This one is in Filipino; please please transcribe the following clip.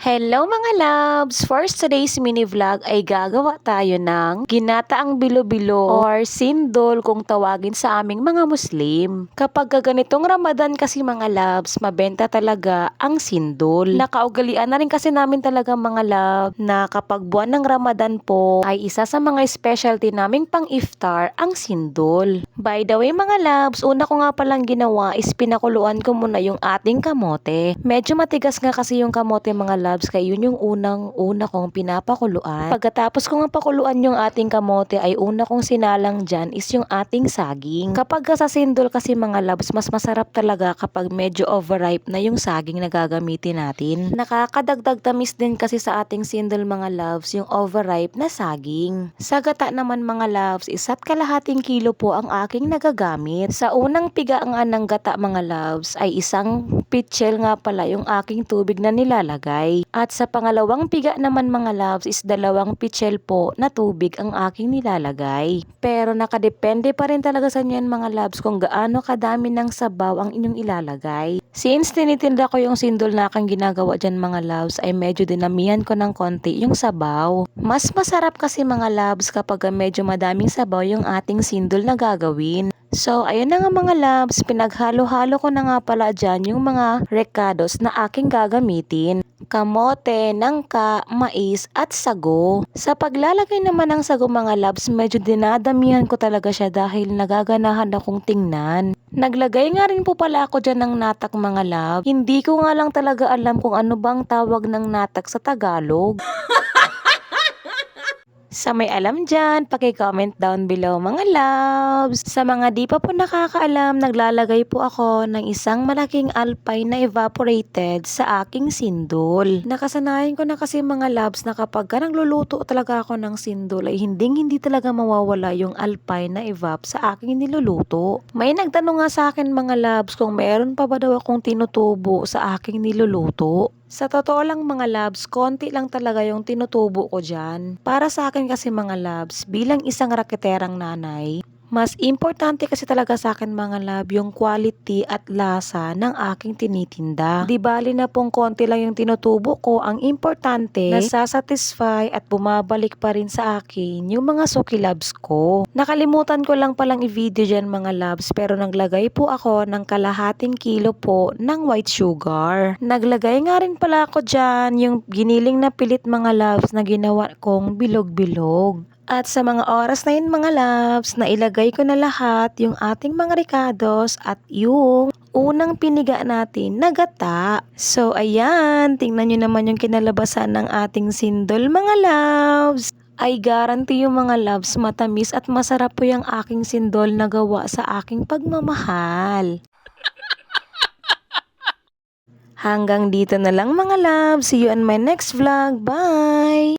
Hello mga loves! For today's mini vlog ay gagawa tayo ng ginataang bilo-bilo or sindol kung tawagin sa aming mga Muslim. Kapag ganitong Ramadan kasi mga loves, mabenta talaga ang sindol. Nakaugalian na rin kasi namin talaga mga love na kapag buwan ng Ramadan po ay isa sa mga specialty naming pang iftar ang sindol. By the way mga loves, una ko nga palang ginawa is pinakuluan ko muna yung ating kamote. Medyo matigas nga kasi yung kamote mga loves, kaya yun yung unang-una kong pinapakuluan. Pagkatapos kong pakuluan yung ating kamote ay una kong sinalang dyan is yung ating saging. Kapag sa sindol kasi mga loves, mas masarap talaga kapag medyo overripe na yung saging na gagamitin natin. Nakakadagdag tamis din kasi sa ating sindol mga loves yung overripe na saging. Sa gata naman mga loves, 1.5 kilo po ang aking nagagamit. Sa unang pigaan ng gata mga loves ay isang pitchel nga pala yung aking tubig na nilalagay. At sa pangalawang piga naman mga loves is 2 pitchel po na tubig ang aking nilalagay. Pero nakadepende pa rin talaga sa inyo mga loves kung gaano kadami ng sabaw ang inyong ilalagay. Since tinitinda ko yung sindol na aking ginagawa dyan mga loves ay medyo dinamihan ko ng konti yung sabaw. Mas masarap kasi mga loves kapag medyo madaming sabaw yung ating sindol na gagawin. So, ayun na nga mga loves, pinaghalo-halo ko na nga pala dyan yung mga recados na aking gagamitin. Kamote, nangka, mais at sago. Sa paglalagay naman ng sago mga loves, medyo dinadamihan ko talaga siya dahil nagaganahan akong tingnan. Naglagay nga rin po pala ako dyan ng natak mga love. Hindi ko nga lang talaga alam kung ano bang tawag ng natak sa Tagalog. Sa may alam dyan, paki-comment down below mga loves. Sa mga di pa po nakakaalam, naglalagay po ako ng isang malaking alpine na evaporated sa aking sindol. Nakasanayan ko na kasi mga loves na kapag nagluluto talaga ako ng sindol ay hindi talaga mawawala yung alpine na evap sa aking niluluto. May nagtanong nga sa akin mga loves kung meron pa ba daw akong tinutubo sa aking niluluto. Sa totoo lang mga loves, konti lang talaga yung tinutubo ko dyan. Para sa akin kasi mga loves, bilang isang raketerang nanay, mas importante kasi talaga sa akin mga love yung quality at lasa ng aking tinitinda. Di bali na pong konti lang yung tinutubo ko, ang importante nasasatisfy at bumabalik pa rin sa akin yung mga suki loves ko. Nakalimutan ko lang palang i-video dyan mga loves pero naglagay po ako ng 1/2 kilo po ng white sugar. Naglagay nga rin pala ako dyan yung giniling na pilit mga loves na ginawa kong bilog-bilog. At sa mga oras na yun mga loves, nailagay ko na lahat yung ating mga ricados at yung unang piniga natin na gata. So ayan, tingnan nyo naman yung kinalabasan ng ating sindol mga loves. Ay guarantee yung mga loves, matamis at masarap po yung aking sindol na gawa sa aking pagmamahal. Hanggang dito na lang mga loves. See you on my next vlog. Bye!